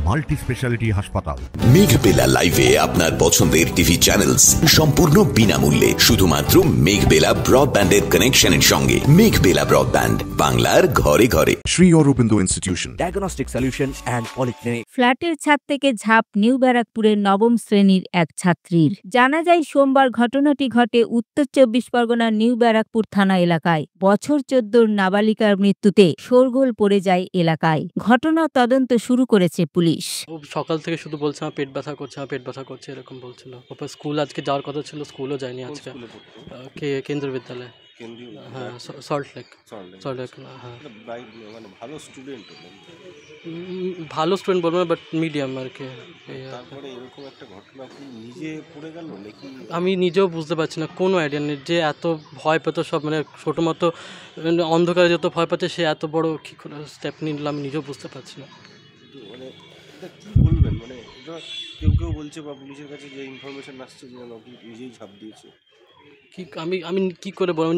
Multi speciality হাসপাতাল। মেঘবেলা লাইভে আপনার পছন্দের টিভি চ্যানেলস সম্পূর্ণ বিনামূল্যে শুধুমাত্র মেঘবেলা ব্রডব্যান্ডের কানেকশনের সঙ্গে। মেঘবেলা ব্রডব্যান্ড, বাংলার ঘরে ঘরে। Sri Aurobindo Institution, diagnostic solution and polyclinic. ফ্ল্যাটের ছাদ থেকে ঝাঁপ নিউ ব্যারাকপুরের নবম শ্রেণীর এক ছাত্রীর। জানা যায় সোমবার ঘটনাটি ঘটে উত্তর 24 পরগনার নিউ ব্যারাকপুর থানা এলাকায়। বছর 14 নাবালিকার মৃত্যুতে শোরগোল পড়ে যায় এলাকায়। ঘটনা তদন্ত শুরু করেছে পুলিশ। সকাল থেকে শুধু বলছে আমার পেট ব্যথা করছে, আমার পেট ব্যথা করছে, এরকম বলছিল। ওপর স্কুল আজকে যাওয়ার কথা ছিল, স্কুলও যায়নি আজকে। কেন্দ্রীয় বিদ্যালয়, হ্যাঁ, সল্টলেক। হ্যাঁ, ভালো স্টুডেন্ট বলবো না, বাট মিডিয়াম আর কি। আমি নিজেও বুঝতে পারছি না, কোনো আইডিয়া নেই যে এত ভয় পেত সব, মানে ছোটো মতো অন্ধকারে যত ভয় পাচ্ছে সে এত বড় কী করে স্টেপ নিলাম আমি নিজেও বুঝতে পারছি না। মানে এটা কী বলবেন, মানে এটা কেউ বলছে বা পুলিশের কাছে যে ইনফরমেশন আসছে যে নিজেই ঝাঁপ দিয়েছে। কি আমি কি করে বলবো,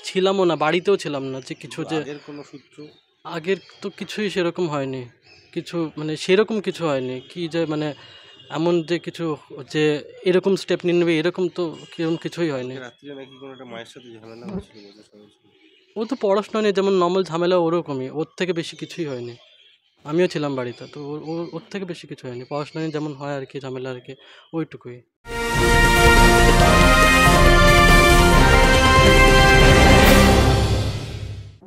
ছিলামও না, বাড়িতেও ছিলাম না, যে কিছু যে আগের কোনো সূত্র, আগের তো কিছুই সেরকম হয়নি, কিছু মানে সেরকম কিছু হয়নি কি যে মানে এমন যে কিছু যে এরকম স্টেপ নিয়ে নেবে এরকম তো কিরকম কিছুই হয়নি। রাত্রে নাকি কোনো একটা মায়ের সাথে ঝামেলা হয়েছিল, ও তো পড়াশোনা নিয়ে যেমন নর্মাল ঝামেলা ওরকমই, ওর থেকে বেশি কিছুই হয়নি। আমিও ছিলাম বাড়িতে, তো ওর থেকে বেশি কিছু হয়নি। পড়াশোনা নিয়ে যেমন হয় আর কি ঝামেলা আর কি, ওইটুকুই।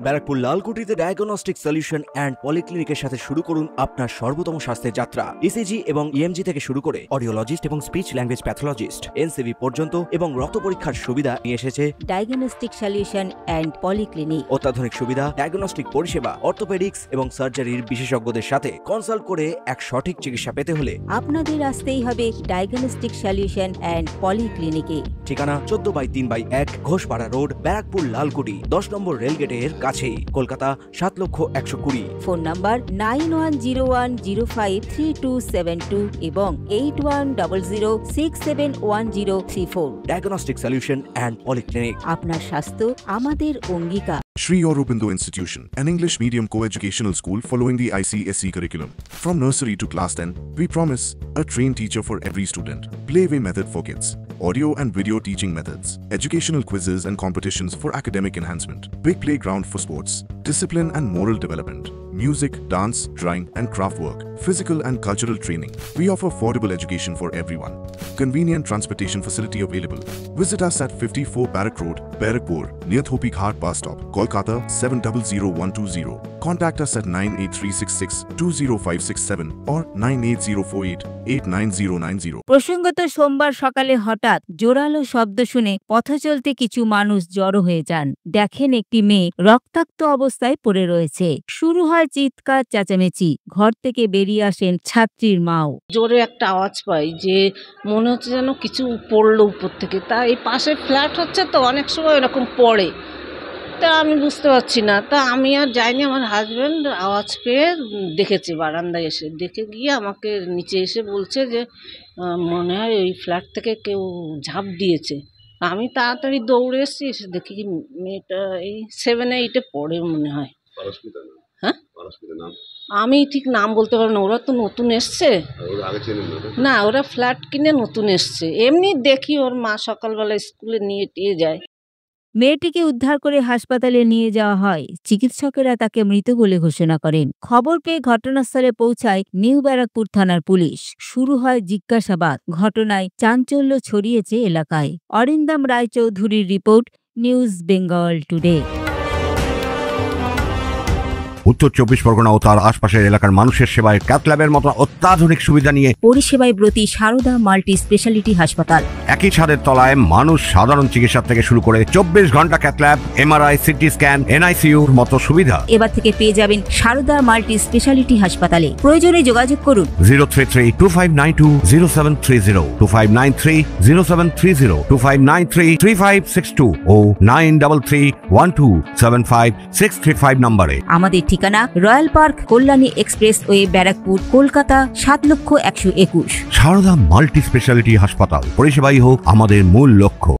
ব্যারাকপুর লালকুটিতে ডায়াগনস্টিক সলিউশন অ্যান্ড পলিক্লিনিকের সাথে শুরু করুন আপনার সর্বোত্তম স্বাস্থ্যের যাত্রা। ইসিজি এবং ইএমজি থেকে শুরু করে অডিওলজিস্ট এবং স্পিচ ল্যাঙ্গুয়েজ প্যাথোলজিস্ট, এনসিভি পর্যন্ত এবং রক্ত পরীক্ষার সুবিধা নিয়ে এসেছে ডায়াগনস্টিক সলিউশন অ্যান্ড পলিক্লিনিক। অত্যাধুনিক সুবিধা, ডায়াগনস্টিক পরিষেবা, অর্থোপেডিক্স এবং সার্জারির বিশেষজ্ঞদের সাথে কনসাল্ট করে এক সঠিক চিকিৎসা পেতে হলে আপনাদের আসতেই হবে ডায়াগনস্টিক সলিউশন অ্যান্ড পলিক্লিনিকে। ঠিকানা 14/3/1 ঘোষপাড়া রোড, ব্যারাকপুর লালকুটি, 10 নম্বর রেলগেটের কাছেই, কলকাতা 7,120,000। ফোন নাম্বার 9101053272 এবং 8100671034। Diagnostic solution and polyclinic. আপনার স্বাস্থ্য আমাদের অঙ্গীকার। Sri Aurobindo Institution, an English medium co-educational school following the ICSE curriculum. From nursery to class 10, we promise a trained teacher for every student. Playway method for kids, audio and video teaching methods, educational quizzes and competitions for academic enhancement, big playground for sports, discipline and moral development, music, dance, drawing and craft work, physical and cultural training. We offer affordable education for everyone. Convenient transportation facility available. Visit us at 54 Barrack Road, Barakpur, near Thopi Ghat bus stop, Kolkata 700120. Contact us at 98366-20567 or 98048-89090. প্রসঙ্গত সোমবার সকালে হঠাৎ জোরালো শব্দ শুনে পথ চলতে কিছু মানুষ জড়ো হয়ে যান। দেখেন একটি মেয়ে রক্তাক্ত অবস্থায় পড়ে রয়েছে। শুরু হয় চিৎকার চেঁচামেচি। ঘর থেকে বেরিয়ে আসেন ছাত্রীর মাও। জোরে একটা আওয়াজ পাই যে মনে হচ্ছে যেন কিছু পড়লো উপর থেকে। তা এই পাশে ফ্ল্যাট হচ্ছে তো অনেক সময় এরকম পড়ে, তা আমি বুঝতে পারছি না। তা আমি আর যাইনি, আমার হাজব্যান্ড আওয়াজ পেয়ে দেখেছে, বারান্দায় এসে দেখে গিয়ে আমাকে নিচে এসে বলছে যে মনে হয় ওই ফ্ল্যাট থেকে কেউ ঝাঁপ দিয়েছে। আমি তাড়াতাড়ি দৌড়ে এসেছি, এসে দেখি মেয়েটা এই 7-8 পড়ে মনে হয়। হ্যাঁ, আমি ঠিক নাম বলতে পারবো না, ওরা তো নতুন এসছে না, ওরা ফ্ল্যাট কিনে নতুন এসছে। এমনি দেখি ওর মা সকালবেলা স্কুলে নিয়ে যায়। মেয়েটিকে উদ্ধার করে হাসপাতালে নিয়ে যাওয়া হয়। চিকিৎসকেরা তাকে মৃত বলে ঘোষণা করেন। খবর পেয়ে ঘটনাস্থলে পৌঁছায় নিউ ব্যারাকপুর থানার পুলিশ। শুরু হয় জিজ্ঞাসাবাদ। ঘটনায় চাঞ্চল্য ছড়িয়েছে এলাকায়। অরিন্দম রায়চৌধুরীর রিপোর্ট, নিউজ বেঙ্গল টুডে। উত্তর 24 পরগনা ও তার আশপাশের এলাকার মানুষের সেবায় ক্যাথ ল্যাবের মতো অত্যাধুনিক সুবিধা নিয়ে পরিষেবায় ব্রতী সারদা মাল্টি স্পেশালিটি হাসপাতাল। একই ছাদের তলায় মানুষ সাধারণ চিকিৎসা থেকে শুরু করে 24 ঘন্টা cath lab, MRI, CT scan, এনআইসিইউর মতো সুবিধা এবার থেকে পেয়ে যাবেন সারদা মাল্টি স্পেশালিটি হাসপাতালে। প্রয়োজনে যোগাযোগ করুন 033-2592-0730, 2593-0730, 2593-3562 ও 9331275635 নম্বরে। আমাদের ঠিকানা Royal Park, Kalyani Expressway, Barrackpore, Kolkata 7,121,000। Sarada multi speciality হাসপাতাল, পরিষেবাই হোক আমাদের মূল লক্ষ্য।